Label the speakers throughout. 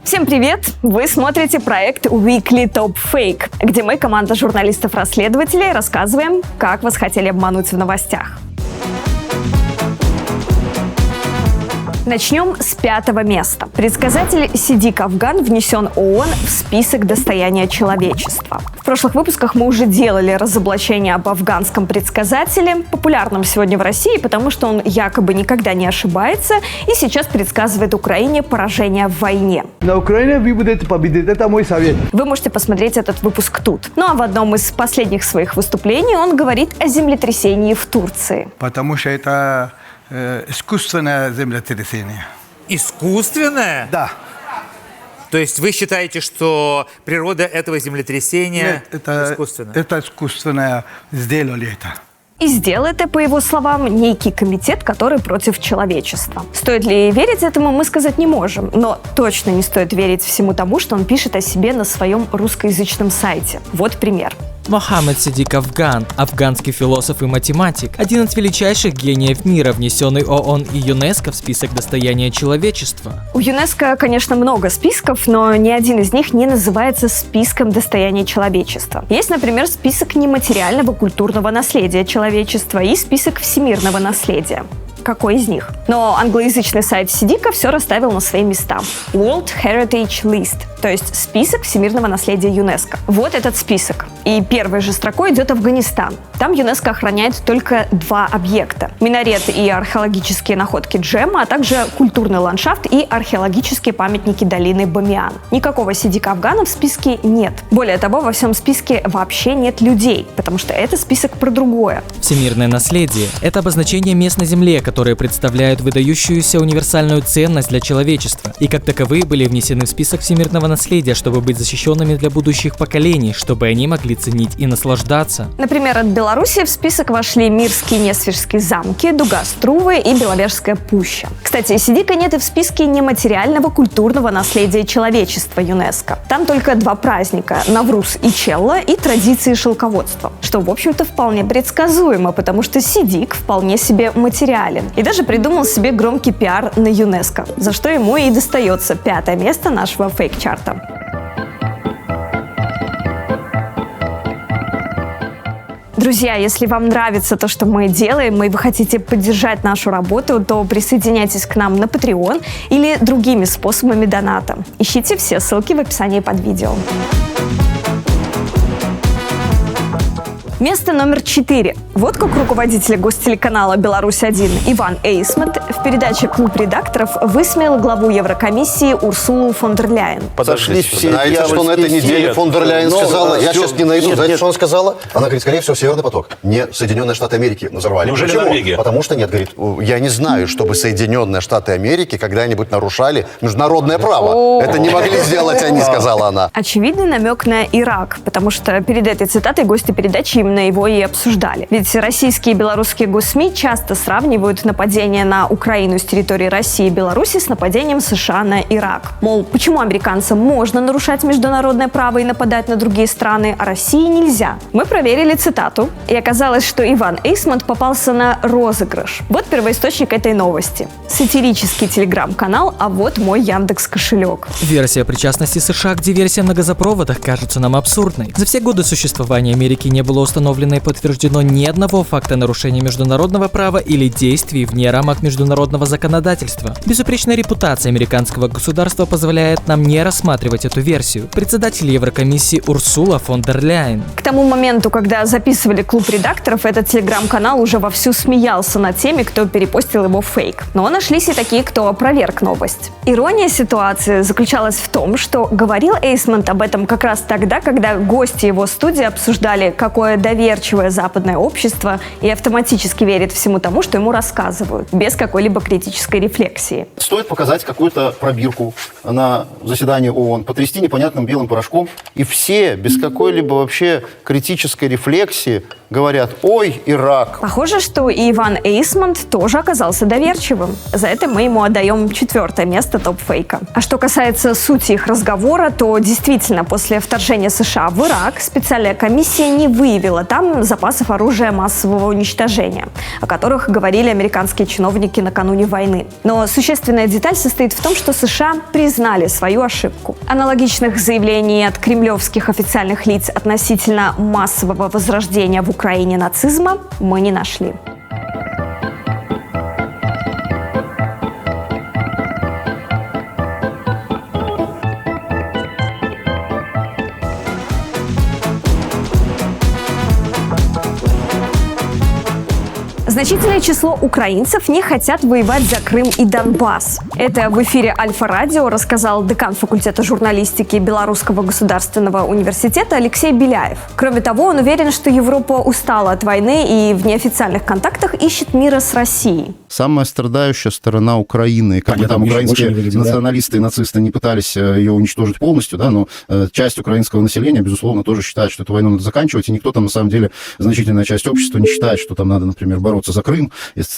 Speaker 1: Всем привет! Вы смотрите проект Weekly Top Fake, где мы, команда журналистов-расследователей, рассказываем, как вас хотели обмануть в новостях. Начнем с 5-го места. Предсказатель Сидик Афган внесен ООН в список достояния человечества. В прошлых выпусках мы уже делали разоблачение об афганском предсказателе, популярном сегодня в России, потому что он якобы никогда не ошибается и сейчас предсказывает Украине поражение в войне.
Speaker 2: На Украине вы будете победить, это мой совет.
Speaker 1: Вы можете посмотреть этот выпуск тут. Ну а в одном из последних своих выступлений он говорит о землетрясении в Турции.
Speaker 3: Потому что это искусственное землетрясение.
Speaker 4: Искусственное?
Speaker 3: Да.
Speaker 4: То есть вы считаете, что природа этого землетрясения
Speaker 3: Нет,
Speaker 4: искусственная?
Speaker 3: это искусственное сделали это.
Speaker 1: И сделал это, по его словам, некий комитет, который против человечества. Стоит ли верить этому, мы сказать не можем. Но точно не стоит верить всему тому, что он пишет о себе на своем русскоязычном сайте. Вот пример.
Speaker 5: Мохаммед Сидик Афган, афганский философ и математик, один из величайших гениев мира, внесенный ООН и ЮНЕСКО в список достояния человечества.
Speaker 1: У ЮНЕСКО, конечно, много списков, но ни один из них не называется списком достояния человечества. Есть, например, список нематериального культурного наследия человечества и список всемирного наследия. Какой из них? Но англоязычный сайт Сидика все расставил на свои места. World Heritage List, то есть список всемирного наследия ЮНЕСКО. Вот этот список. И первой же строкой идет Афганистан. Там ЮНЕСКО охраняет только 2 объекта. Минарет и археологические находки Джема, а также культурный ландшафт и археологические памятники долины Бамиан. Никакого Сидика Афгана в списке нет. Более того, во всем списке вообще нет людей, потому что это список про другое.
Speaker 5: Всемирное наследие – это обозначение мест на Земле, которые представляют выдающуюся универсальную ценность для человечества и как таковые были внесены в список всемирного наследия, чтобы быть защищенными для будущих поколений, чтобы они могли ценить и наслаждаться.
Speaker 1: Например, от Беларуси в список вошли Мирские и Несвежские замки, Дуга Струвы и Беловежская пуща. Кстати, Сидика нет и в списке нематериального культурного наследия человечества ЮНЕСКО. Там только 2 праздника – Навруз и Челла и традиции шелководства, что, в общем-то, вполне предсказуемо, потому что Сидик вполне себе материален. И даже придумал себе громкий пиар на ЮНЕСКО, за что ему и достается 5-е место нашего фейк-чарта. Друзья, если вам нравится то, что мы делаем, и вы хотите поддержать нашу работу, то присоединяйтесь к нам на Patreon или другими способами доната. Ищите все ссылки в описании под видео. Место номер 4. Вот как руководитель гостелеканала «Беларусь-1» Иван Эйсмонт в передаче «Клуб редакторов» высмеял главу Еврокомиссии Урсулу фон дер Ляйен.
Speaker 6: Подошлись все.
Speaker 7: Знаете, что на этой неделе фон дер Ляйен сказала? Я сейчас не найду. Знаете, что она сказала? Она говорит, скорее всего, Северный поток. Не Соединенные Штаты Америки взорвали.
Speaker 6: Неужели
Speaker 7: Почему?
Speaker 6: Норвегия?
Speaker 7: Потому что нет, говорит, я не знаю, чтобы Соединенные Штаты Америки когда-нибудь нарушали международное право. Это не могли сделать они, сказала она.
Speaker 1: Очевидный намек на Ирак, потому что перед этой цитатой гости передачи именно его и обсуждали. Ведь российские и белорусские госсми часто сравнивают нападение на Украину с территории России и Беларуси с нападением США на Ирак. Мол, почему американцам можно нарушать международное право и нападать на другие страны, а России нельзя? Мы проверили цитату, и оказалось, что Иван Эйсмонт попался на розыгрыш. Вот первоисточник этой новости. Сатирический телеграм-канал «А вот мой Яндекс.Кошелек».
Speaker 5: Версия причастности США к диверсиям на газопроводах кажется нам абсурдной. За все годы существования Америки не было установлено и подтверждено ни одного факта нарушения международного права или действий вне рамок международного законодательства. Безупречная репутация американского государства позволяет нам не рассматривать эту версию. Председатель Еврокомиссии Урсула фон дер Ляйен.
Speaker 1: К тому моменту, когда записывали «Клуб редакторов», этот телеграм-канал уже вовсю смеялся над теми, кто перепостил его фейк. Но нашлись и такие, кто опроверг новость. Ирония ситуации заключалась в том, что говорил Эйсмонт об этом как раз тогда, когда гости его студии обсуждали, какое доверчивое западное общество и автоматически верит всему тому, что ему рассказывают, без какой-либо критической рефлексии.
Speaker 8: Стоит показать какую-то пробирку на заседании ООН, потрясти непонятным белым порошком, и все без какой-либо вообще критической рефлексии говорят: «Ой, Ирак».
Speaker 1: Похоже, что и Иван Эйсмонт тоже оказался доверчивым. За это мы ему отдаем 4-е место топ-фейка. А что касается сути их разговора, то действительно после вторжения США в Ирак специальная комиссия не выявила было там запасов оружия массового уничтожения, о которых говорили американские чиновники накануне войны. Но существенная деталь состоит в том, что США признали свою ошибку. Аналогичных заявлений от кремлевских официальных лиц относительно массового возрождения в Украине нацизма мы не нашли. Значительное число украинцев не хотят воевать за Крым и Донбасс. Это в эфире Альфа-радио рассказал декан факультета журналистики Белорусского государственного университета Алексей Беляев. Кроме того, он уверен, что Европа устала от войны и в неофициальных контактах ищет мира с Россией.
Speaker 8: Самая страдающая сторона Украины, как бы там украинские националисты и нацисты не пытались ее уничтожить полностью, да, но часть украинского населения, безусловно, тоже считает, что эту войну надо заканчивать, и никто там, на самом деле, значительная часть общества не считает, что там надо, например, бороться за Крым,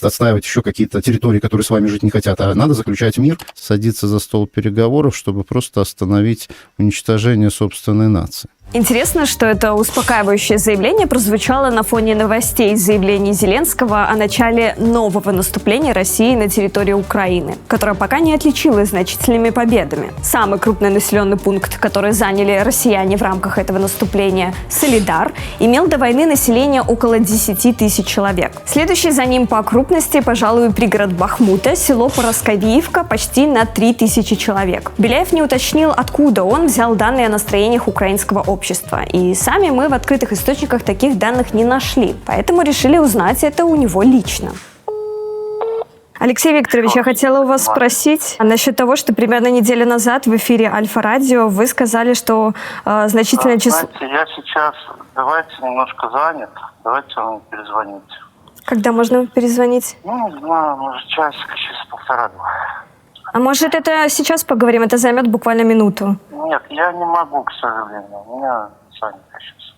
Speaker 8: отстаивать еще какие-то территории, которые с вами жить не хотят, а надо заключать мир, садиться за стол переговоров, чтобы просто остановить уничтожение собственной нации.
Speaker 1: Интересно, что это успокаивающее заявление прозвучало на фоне новостей из заявлений Зеленского о начале нового наступления России на территорию Украины, которое пока не отличилось значительными победами. Самый крупный населенный пункт, который заняли россияне в рамках этого наступления, Солидар, имел до войны население около 10 тысяч человек. Следующий за ним по крупности, пожалуй, пригород Бахмута, село Поросковиевка, почти на 3000 человек. Беляев не уточнил, откуда он взял данные о настроениях украинского общества. И сами мы в открытых источниках таких данных не нашли, поэтому решили узнать это у него лично. Алексей Викторович, я хотела у вас спросить насчет того, что примерно неделю назад в эфире Альфа-радио вы сказали, что значительное число...
Speaker 6: Знаете, я сейчас, давайте, немножко занят, давайте вам перезвоните.
Speaker 1: Когда можно перезвонить?
Speaker 6: Ну, не знаю, может, часика, через полтора-два.
Speaker 1: А может, это сейчас поговорим? Это займет буквально минуту.
Speaker 6: Нет, я не могу, к сожалению. У меня занято сейчас.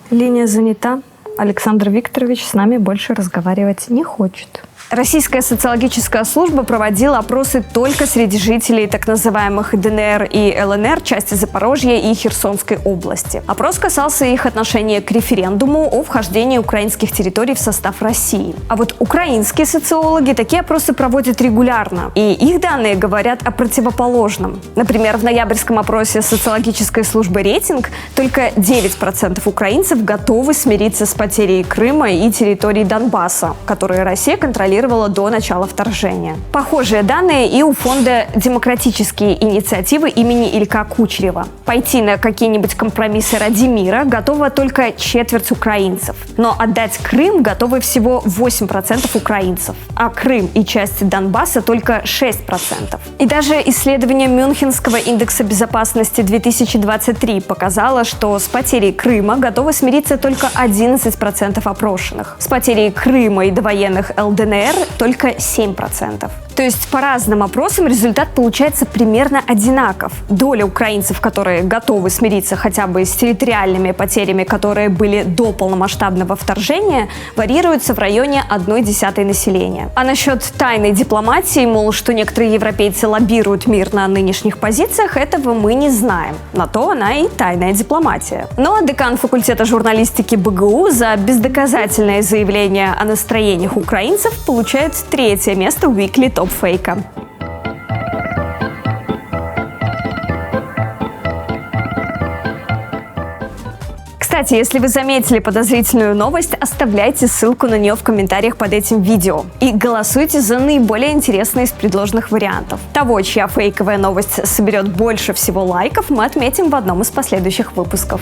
Speaker 1: Линия занята. Александр Викторович с нами больше разговаривать не хочет. Российская социологическая служба проводила опросы только среди жителей так называемых ДНР и ЛНР, части Запорожья и Херсонской области. Опрос касался их отношения к референдуму о вхождении украинских территорий в состав России. А вот украинские социологи такие опросы проводят регулярно, и их данные говорят о противоположном. Например, в ноябрьском опросе социологической службы «Рейтинг» только 9% украинцев готовы смириться с потерей Крыма и территорий Донбасса, которые Россия контролирует до начала вторжения. Похожие данные и у фонда «Демократические инициативы» имени Илька Кучерева. Пойти на какие-нибудь компромиссы ради мира готова только четверть украинцев. Но отдать Крым готовы всего 8% украинцев. А Крым и части Донбасса только 6%. И даже исследование Мюнхенского индекса безопасности 2023 показало, что с потерей Крыма готовы смириться только 11% опрошенных. С потерей Крыма и довоенных ЛДНР только 7%. То есть по разным опросам результат получается примерно одинаков. Доля украинцев, которые готовы смириться хотя бы с территориальными потерями, которые были до полномасштабного вторжения, варьируется в районе 1/10 населения. А насчет тайной дипломатии, мол, что некоторые европейцы лоббируют мир на нынешних позициях, этого мы не знаем. На то она и тайная дипломатия. Ну а декан факультета журналистики БГУ за бездоказательное заявление о настроениях украинцев получает 3-е место в Weekly Top Фейка. Кстати, если вы заметили подозрительную новость, оставляйте ссылку на нее в комментариях под этим видео. И голосуйте за наиболее интересные из предложенных вариантов. Того, чья фейковая новость соберет больше всего лайков, мы отметим в одном из последующих выпусков.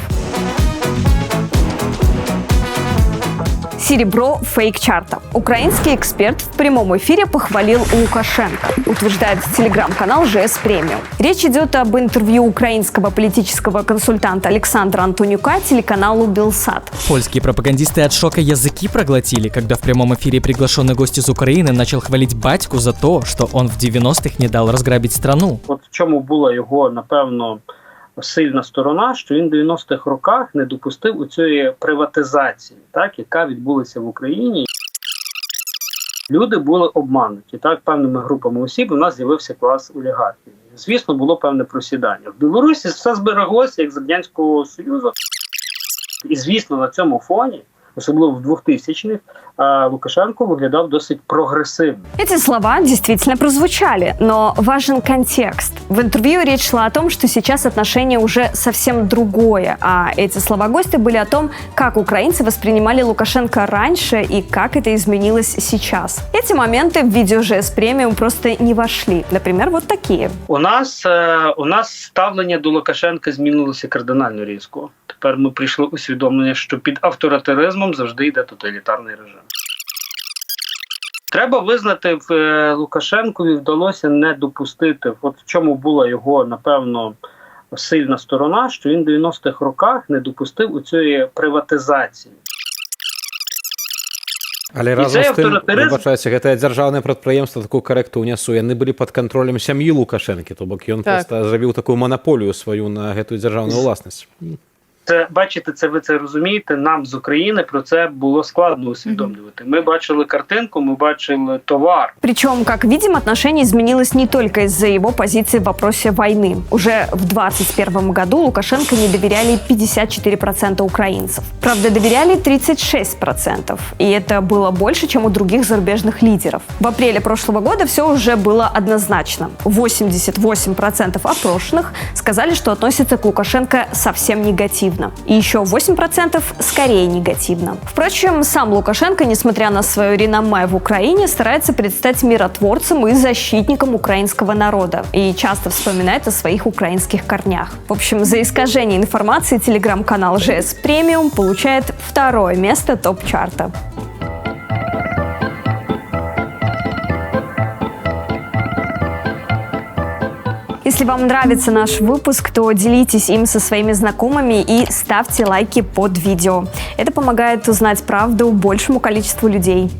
Speaker 1: Серебро фейк-чарта. Украинский эксперт в прямом эфире похвалил Лукашенко, утверждает телеграм-канал ЖС Премиум. Речь идет об интервью украинского политического консультанта Александра Антонюка телеканалу Белсат.
Speaker 5: Польские пропагандисты от шока языки проглотили, когда в прямом эфире приглашенный гость из Украины начал хвалить батьку за то, что он в 90-х не дал разграбить страну.
Speaker 9: От в чому була його, напевно, сильна сторона, що він в 90-х роках не допустив у цієї приватизації, так, яка відбулася в Україні. Люди були обмануті, так, певними групами осіб у нас з'явився клас олігархів. Звісно, було певне просідання. В Білорусі все збереглося, як з Радянського Союзу. І, звісно, на цьому фоні, особливо в 2000-х, Лукашенко выглядал досить прогрессивно.
Speaker 1: Эти слова действительно прозвучали, но важен контекст. В интервью речь шла о том, что сейчас отношение уже совсем другое, а эти слова гостя были о том, как украинцы воспринимали Лукашенко раньше и как это изменилось сейчас. Эти моменты в видео ЖС Премиум просто не вошли. Например, вот такие.
Speaker 9: У нас ставлення до Лукашенка змінилося кардинально різко. Тепер ми прийшли усвідомлення, що під авторитаризмом завжди йде тоталітарний режим. Треба визнати, в Лукашенкові вдалося не допустити, от в чому була його, напевно, сильна сторона, що він в 90-х роках не допустив у цієї приватизації.
Speaker 10: Але разом з тим, вибачаюся, гэта дзяржаўнае прадпрыемства такую карэкту ўнясу, яны былі пад кантролем сям'і Лукашэнкі, то бок ён проста зрабіў такую манаполію сваю на гэтую дзяржаўную ўласнасць.
Speaker 9: Це, бачите, ви це розумієте, нам з України про це було складно усвідомлювати. Мы бачили картинку, мы бачили товар.
Speaker 1: Причем, как видим, отношение изменилось не только из-за его позиции в вопросе войны. Уже в 2021 году Лукашенко не доверяли 54% украинцев. Правда, доверяли 36%. И это было больше, чем у других зарубежных лидеров. В апреле прошлого года все уже было однозначно. 88% опрошенных сказали, что относятся к Лукашенко совсем негативно. И еще 8% скорее негативно. Впрочем, сам Лукашенко, несмотря на свое реноме в Украине, старается предстать миротворцем и защитником украинского народа и часто вспоминает о своих украинских корнях. В общем, за искажение информации телеграм-канал ЖС Премиум получает 2-е место топ-чарта. Если вам нравится наш выпуск, то делитесь им со своими знакомыми и ставьте лайки под видео. Это помогает узнать правду большему количеству людей.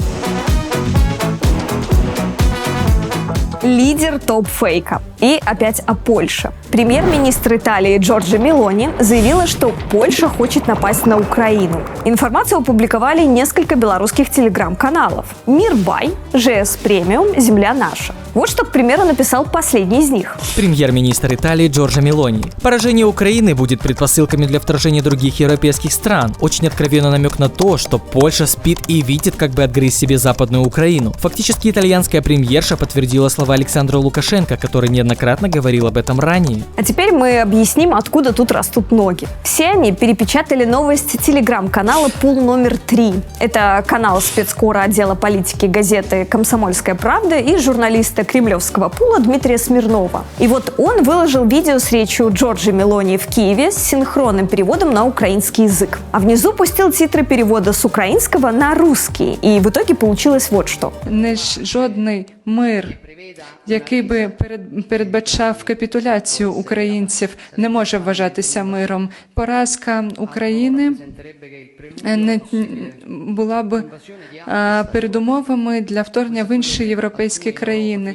Speaker 1: Лидер топ-фейка. И опять о Польше. Премьер-министр Италии Джорджа Мелони заявила, что Польша хочет напасть на Украину. Информацию опубликовали несколько белорусских телеграм-каналов. Мирбай, ЖС Премиум, Земля наша. Вот что, к примеру, написал последний из них.
Speaker 5: Премьер-министр Италии Джорджа Мелони. Поражение Украины будет предпосылками для вторжения других европейских стран. Очень откровенно намек на то, что Польша спит и видит, как бы отгрызть себе Западную Украину. Фактически итальянская премьерша подтвердила слова Александра Лукашенко, который неоднократно говорил об этом ранее.
Speaker 1: А теперь мы объясним, откуда тут растут ноги. Все они перепечатали новость телеграм-канала «Пул номер 3». Это канал спецкора отдела политики газеты «Комсомольская правда» и журналиста кремлевского пула Дмитрия Смирнова. И вот он выложил видео с речью Джорджа Мелони в Киеве с синхронным переводом на украинский язык. А внизу пустил титры перевода с украинского на русский. И в итоге получилось вот что.
Speaker 11: Жодний мир, який би передбачав капітуляцію українців, не може вважатися миром. Поразка України не була б передумовами для вторгнення в інші європейські країни.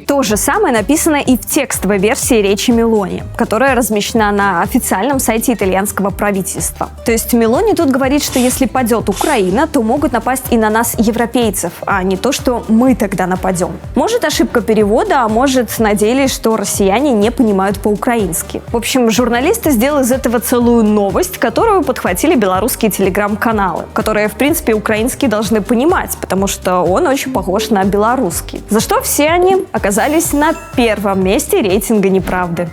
Speaker 1: То же самое написано и в текстовой версии речи Мелони, которая размещена на официальном сайте итальянского правительства. То есть Мелони тут говорит, что если падет Украина, то могут напасть и на нас, европейцев, а не то, что мы тогда нападем. Может, ошибка перевода, а может, надеялись, что россияне не понимают по-украински. В общем, журналисты сделали из этого целую новость, которую подхватили белорусские телеграм-каналы, которые, в принципе, украинские должны понимать, потому что он очень похож на белорусский. За что все они оказались на 1-м месте рейтинга неправды.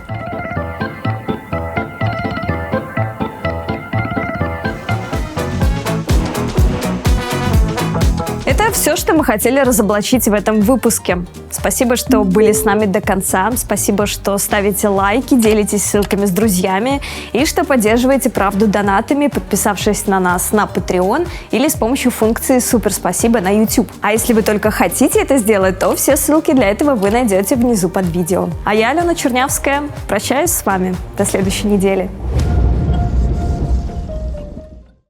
Speaker 1: Это все, что мы хотели разоблачить в этом выпуске. Спасибо, что были с нами до конца. Спасибо, что ставите лайки, делитесь ссылками с друзьями и что поддерживаете правду донатами, подписавшись на нас на Patreon или с помощью функции «Супер спасибо» на YouTube. А если вы только хотите это сделать, то все ссылки для этого вы найдете внизу под видео. А я, Алена Чернявская, прощаюсь с вами. До следующей недели.